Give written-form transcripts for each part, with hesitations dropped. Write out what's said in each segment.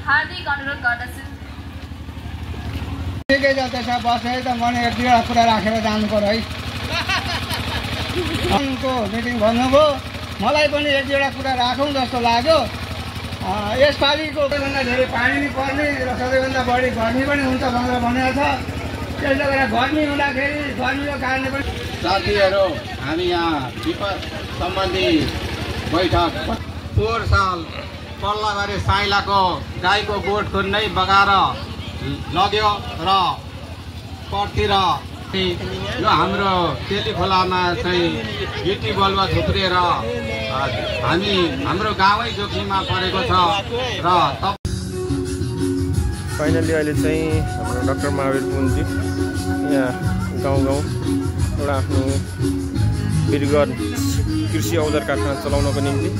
हार्दिक अनुरोध गर्दछु। ठिकै छ त्यसो बसे त मैले एक दुईवटा कुरा राखेर जानु पर्यो है। उनको मिटिङ भन्नुभयो, मलाई पनि एक दुईवटा कुरा राखौँ जस्तो लाग्यो। यसपालिको सबैभन्दा धेरै पानी नि पर्ने र सबैभन्दा बढी गर्मी पनि हुन्छ भनेर भनेको छ। त्यसले गर्दा गर्मी हुँदाखेरि गर्मीको कारणले पनि साथीहरू हामी यहाँ विपद सम्बन्धी बैठक पोहोर साल पल्लाबारी साइलाको गाईको गोठ खुन्नै बगाएर लग्यो र पटतिर यो हाम्रो तेली खोलामा चाहिँ गिटी बलुवा थुप्रिएर हाम्रो गाउँै जोखिममा परेको छ र फाइनली अहिले चाहिँ हाम्रो डाक्टर महावीर पुनजी यहाँ गाउँ एउटा आफ्नो बिरगढ कृषि औजार कारखाना चलाउनको निम्ति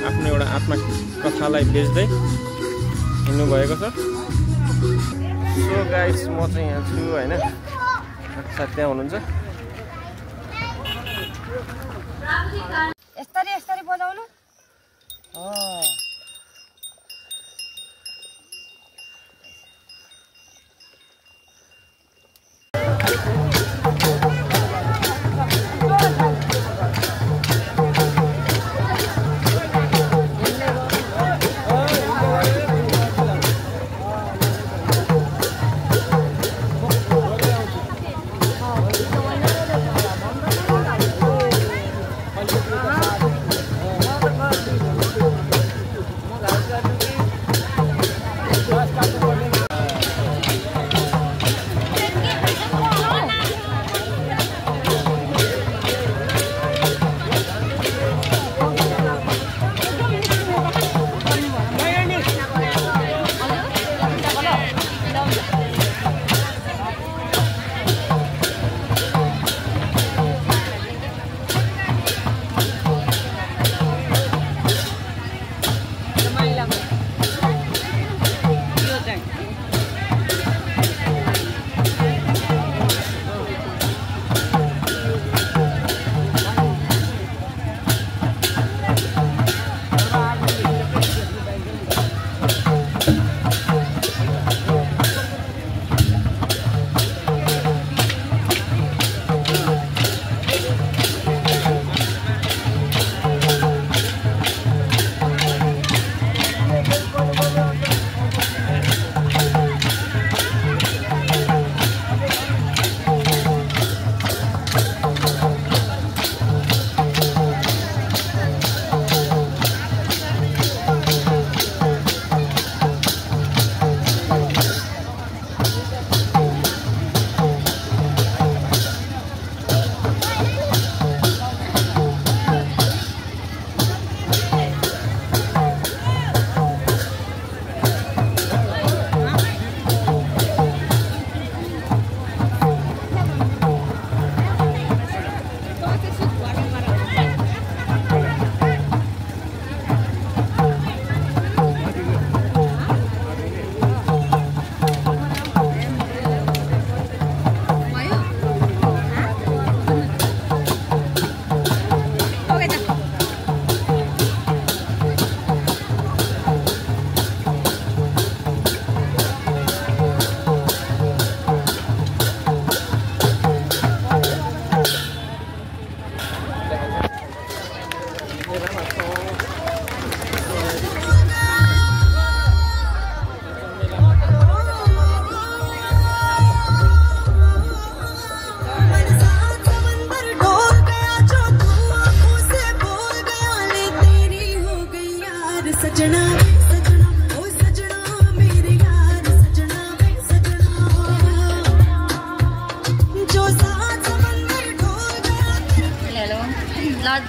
आफ्नो एउटा आत्मकथालाई बेच्दै हिँड्नु भएको छ। सो गाइस म चाहिँ यहाँ छु हैन, साथी त्यहाँ हुनुहुन्छ। यस्तरी बजाउनु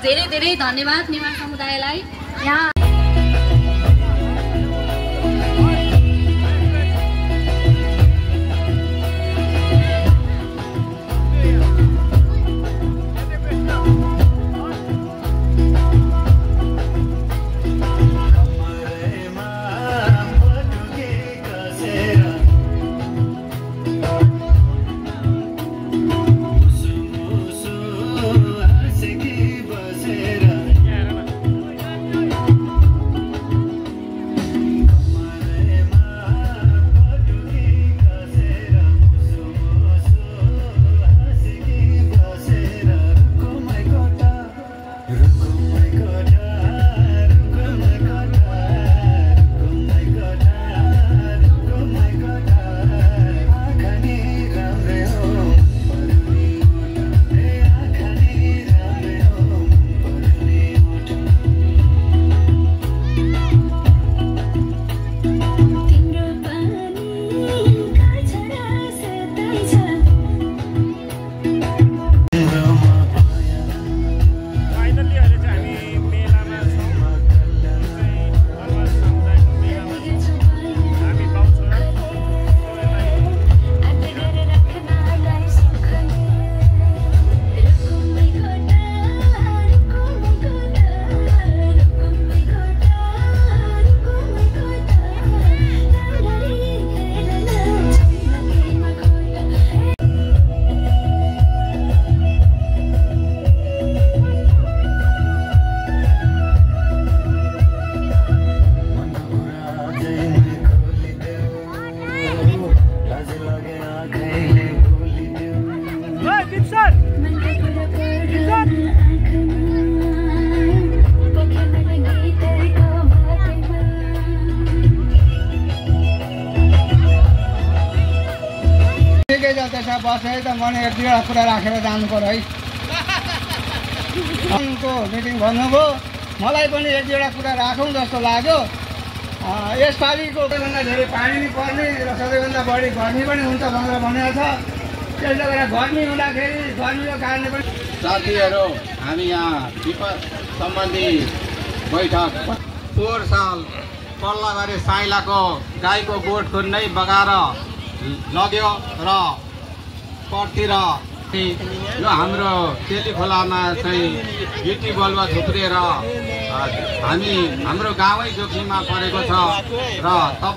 धेरै धेरै धन्यवाद नेवार समुदायलाई। यहाँ त्यसमा बसेँ त मैले एक दुईवटा कुरा राखेर जानु पर्यो है। को मिटिङ भन्नुभयो, मलाई पनि एक दुईवटा कुरा राखौँ जस्तो लाग्यो। यसपालिको सबैभन्दा धेरै पानी नि पर्ने र सबैभन्दा बढी गर्मी पनि हुन्छ भनेर भनेको छ। त्यसले गर्दा गर्मी हुँदाखेरि गर्मीको कारणले पनि साथीहरू हामी यहाँ विपद सम्बन्धी बैठक पोहोर साल पल्लाबारी साइलाको गाईको गोठ नै बगाएर लग्यो र पटतिर यो हाम्रो तेली खोलामा चाहिँ गिटी बलुवा थुप्रिएर हाम्रो गाउँै जोखिममा परेको छ र